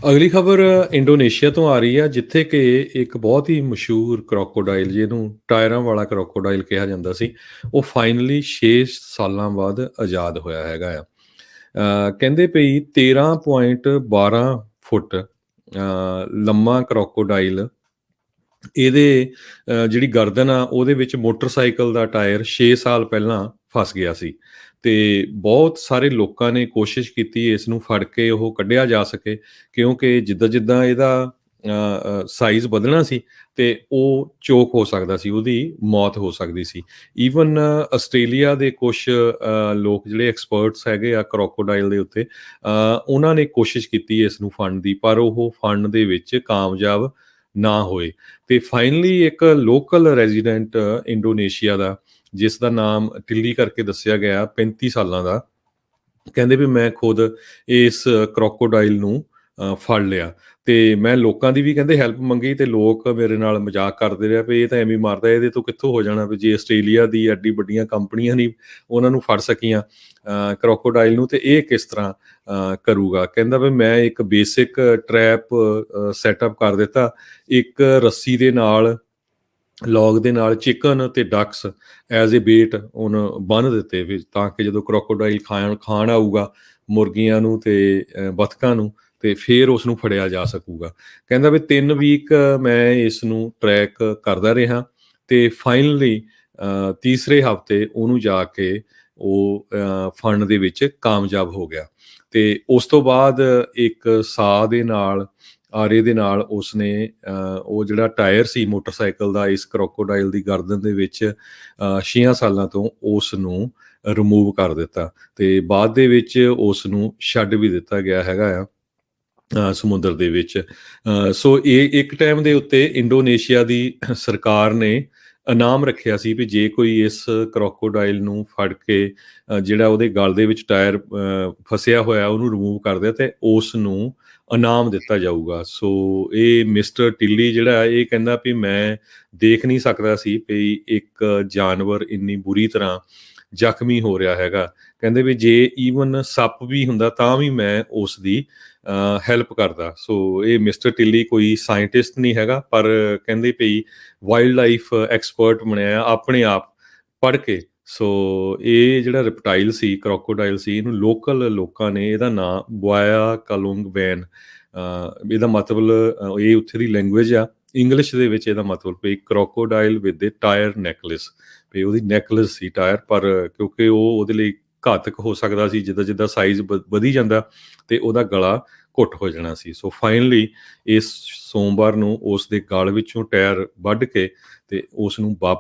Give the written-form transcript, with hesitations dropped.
ਅਗਲੀ ਖਬਰ ਇੰਡੋਨੇਸ਼ੀਆ ਤੋਂ ਆ ਰਹੀ ਹੈ, ਜਿੱਥੇ ਕਿ ਇੱਕ ਬਹੁਤ ਹੀ ਮਸ਼ਹੂਰ ਕ੍ਰੋਕੋਡਾਈਲ, ਜਿਹਨੂੰ ਟਾਇਰਾਂ ਵਾਲਾ ਕ੍ਰੋਕੋਡਾਈਲ ਕਿਹਾ ਜਾਂਦਾ ਸੀ, ਉਹ ਫਾਈਨਲੀ 6 ਸਾਲਾਂ ਬਾਅਦ ਆਜ਼ਾਦ ਹੋਇਆ ਹੈਗਾ ਆ। ਕਹਿੰਦੇ ਪਈ 13.12 ਫੁੱਟ ਲੰਮਾ ਕ੍ਰੋਕੋਡਾਈਲ, ਇਹਦੇ ਜਿਹੜੀ ਗਰਦਨ ਆ ਉਹਦੇ ਵਿੱਚ ਮੋਟਰਸਾਈਕਲ ਦਾ ਟਾਇਰ 6 ਸਾਲ ਪਹਿਲਾਂ ਫਸ ਗਿਆ ਸੀ। ਤੇ ਬਹੁਤ ਸਾਰੇ ਲੋਕਾਂ ਨੇ ਕੋਸ਼ਿਸ਼ ਕੀਤੀ ਇਸ ਨੂੰ ਫੜ ਕੇ ਉਹ ਕੱਢਿਆ ਜਾ ਸਕੇ, ਕਿਉਂਕਿ ਜਿੱਦਾਂ ਜਿੱਦਾਂ ਇਹਦਾ ਸਾਈਜ਼ ਵਧਣਾ ਸੀ ਤੇ ਉਹ ਚੋਕ ਹੋ ਸਕਦਾ ਸੀ, ਉਹਦੀ ਮੌਤ ਹੋ ਸਕਦੀ ਸੀ। ਈਵਨ ਆਸਟ੍ਰੇਲੀਆ ਦੇ ਕੁਛ ਲੋਕ ਜਿਹੜੇ ਐਕਸਪਰਟਸ ਹੈਗੇ ਆ ਕ੍ਰੋਕੋਡਾਈਲ ਦੇ ਉੱਤੇ, ਉਹਨਾਂ ਨੇ ਕੋਸ਼ਿਸ਼ ਕੀਤੀ ਇਸ ਨੂੰ ਫੜਨ ਦੀ, ਪਰ ਉਹ ਫੜਨ ਦੇ ਵਿੱਚ ਕਾਮਯਾਬ ਨਾ ਹੋਏ। ਤੇ ਫਾਈਨਲੀ ਇੱਕ ਲੋਕਲ ਰੈਜ਼ੀਡੈਂਟ ਇੰਡੋਨੇਸ਼ੀਆ ਦਾ, ਜਿਸ ਦਾ ਨਾਮ ਟਿੱਲੀ ਕਰਕੇ ਦੱਸਿਆ ਗਿਆ, 35 ਸਾਲਾਂ ਦਾ, ਕਹਿੰਦੇ ਵੀ ਮੈਂ ਖੁਦ ਇਸ ਕ੍ਰੋਕੋਡਾਈਲ ਨੂੰ ਫੜ ਲਿਆ। ਤੇ ਮੈਂ ਲੋਕਾਂ ਦੀ ਵੀ ਕਹਿੰਦੇ ਹੈਲਪ ਮੰਗੀ, ਤੇ ਲੋਕ ਮੇਰੇ ਨਾਲ ਮਜ਼ਾਕ ਕਰਦੇ ਰਿਹਾ ਵੀ ਇਹ ਤਾਂ ਐਵੇਂ ਹੀ ਮਾਰਦਾ, ਇਹਦੇ ਤੋਂ ਕਿੱਥੋਂ ਹੋ ਜਾਣਾ, ਵੀ ਜੇ ਆਸਟ੍ਰੇਲੀਆ ਦੀ ਐਡੀ ਵੱਡੀਆਂ ਕੰਪਨੀਆਂ ਨਹੀਂ ਉਹਨਾਂ ਨੂੰ ਫੜ ਸਕੀਆਂ ਕ੍ਰੋਕੋਡਾਈਲ ਨੂੰ, ਤੇ ਇਹ ਕਿਸ ਤਰ੍ਹਾਂ ਕਰੂਗਾ। ਕਹਿੰਦਾ ਵੀ ਮੈਂ ਇੱਕ ਬੇਸਿਕ ਟਰੈਪ ਸੈਟਅਪ ਕਰ ਦਿੱਤਾ, ਇੱਕ ਰੱਸੀ ਦੇ ਨਾਲ, ਲੌਗ ਦੇ ਨਾਲ ਚਿਕਨ ਅਤੇ ਡਕਸ ਐਜ਼ ਏ ਬੇਟ ਉਹਨੂੰ ਬੰਨ੍ਹ ਦਿੱਤੇ ਵੀ, ਤਾਂ ਕਿ ਜਦੋਂ ਕ੍ਰੋਕੋਡਾਈਲ ਖਾਣ ਆਊਗਾ ਮੁਰਗੀਆਂ ਨੂੰ ਅਤੇ ਬੱਤਖਾਂ ਨੂੰ, ਅਤੇ ਫਿਰ ਉਸ ਨੂੰ ਫੜਿਆ ਜਾ ਸਕੂਗਾ। ਕਹਿੰਦਾ ਵੀ 3 ਵੀਕ ਮੈਂ ਇਸ ਨੂੰ ਟਰੈਕ ਕਰਦਾ ਰਿਹਾ, ਅਤੇ ਫਾਈਨਲੀ ਤੀਸਰੇ ਹਫ਼ਤੇ ਉਹਨੂੰ ਜਾ ਕੇ ਉਹ ਫੜਨ ਦੇ ਵਿੱਚ ਕਾਮਯਾਬ ਹੋ ਗਿਆ। ਅਤੇ ਉਸ ਤੋਂ ਬਾਅਦ ਇੱਕ ਸਾਹ ਦੇ ਨਾਲ, ਆਰੇ ਦੇ ਨਾਲ, ਉਸਨੇ ਉਹ ਜਿਹੜਾ ਟਾਇਰ ਸੀ ਮੋਟਰਸਾਈਕਲ ਦਾ ਇਸ ਕ੍ਰੋਕੋਡਾਈਲ ਦੀ ਗਰਦਨ ਦੇ ਵਿੱਚ 6 ਸਾਲਾਂ ਤੋਂ ਉਸ ਨੂੰ ਰਿਮੂਵ ਕਰ ਦਿੱਤਾ, ਅਤੇ ਬਾਅਦ ਦੇ ਵਿੱਚ ਉਸ ਨੂੰ ਛੱਡ ਵੀ ਦਿੱਤਾ ਗਿਆ ਹੈਗਾ ਆ ਸਮੁੰਦਰ ਦੇ ਵਿੱਚ। ਸੋ ਇਹ ਇੱਕ ਟਾਈਮ ਦੇ ਉੱਤੇ ਇੰਡੋਨੇਸ਼ੀਆ ਦੀ ਸਰਕਾਰ ਨੇ ਇਨਾਮ ਰੱਖਿਆ ਸੀ ਵੀ ਜੇ ਕੋਈ ਇਸ ਕ੍ਰੋਕੋਡਾਈਲ ਨੂੰ ਫੜ ਕੇ ਜਿਹੜਾ ਉਹਦੇ ਗਲ ਦੇ ਵਿੱਚ ਟਾਇਰ ਫਸਿਆ ਹੋਇਆ ਉਹਨੂੰ ਰਿਮੂਵ ਕਰਦੇ ਅਤੇ ਉਸ ਨੂੰ ਇਨਾਮ ਦਿੱਤਾ ਜਾਊਗਾ। ਸੋ ਇਹ ਮਿਸਟਰ ਟਿੱਲੀ ਜਿਹੜਾ ਇਹ ਕਹਿੰਦਾ ਵੀ ਮੈਂ ਦੇਖ ਨਹੀਂ ਸਕਦਾ ਸੀ ਵੀ ਇੱਕ ਜਾਨਵਰ ਇੰਨੀ ਬੁਰੀ ਤਰ੍ਹਾਂ ਜ਼ਖਮੀ ਹੋ ਰਿਹਾ ਹੈਗਾ। ਕਹਿੰਦੇ ਵੀ ਜੇ ਈਵਨ ਸੱਪ ਵੀ ਹੁੰਦਾ ਤਾਂ ਵੀ ਮੈਂ ਉਸ ਦੀ ਹੈਲਪ ਕਰਦਾ। ਸੋ ਇਹ ਮਿਸਟਰ ਟਿੱਲੀ ਕੋਈ ਸਾਇੰਟਿਸਟ ਨਹੀਂ ਹੈਗਾ, ਪਰ ਕਹਿੰਦੇ ਵੀ ਵਾਈਲਡ ਲਾਈਫ ਐਕਸਪਰਟ ਬਣਿਆ ਆਪਣੇ ਆਪ ਪੜ੍ਹ ਕੇ। ਸੋ ਇਹ ਜਿਹੜਾ ਰਿਪਟਾਈਲ ਸੀ, ਕ੍ਰੋਕੋਡਾਈਲ ਸੀ, ਇਹਨੂੰ ਲੋਕਲ ਲੋਕਾਂ ਨੇ ਇਹਦਾ ਨਾਂ ਬੁਆਇਆ ਕਾਲੁੰਗ ਵੈਨ, ਇਹਦਾ ਮਤਲਬ ਇਹ ਉੱਥੇ ਦੀ ਲੈਂਗੁਏਜ ਆ, ਇੰਗਲਿਸ਼ ਦੇ ਵਿੱਚ ਇਹਦਾ ਮਤਲਬ ਵੀ crocodile with A tyre necklace, ਵੀ ਉਹਦੀ ਨੈਕਲੈਸ ਸੀ ਟਾਇਰ, ਪਰ ਕਿਉਂਕਿ ਉਹ ਉਹਦੇ ਲਈ ਘਾਤਕ ਹੋ ਸਕਦਾ ਸੀ, ਜਿੱਦਾਂ ਜਿੱਦਾਂ ਸਾਈਜ਼ ਵਧੀ ਜਾਂਦਾ ਅਤੇ ਉਹਦਾ ਗਲਾ ਘੁੱਟ ਹੋ ਜਾਣਾ ਸੀ। ਸੋ ਫਾਈਨਲੀ ਇਸ ਸੋਮਵਾਰ ਨੂੰ ਉਸ ਦੇ ਗਲ ਵਿੱਚੋਂ ਟਾਇਰ ਵੱਢ ਕੇ ਅਤੇ ਉਸ ਨੂੰ ਵਾਪਸ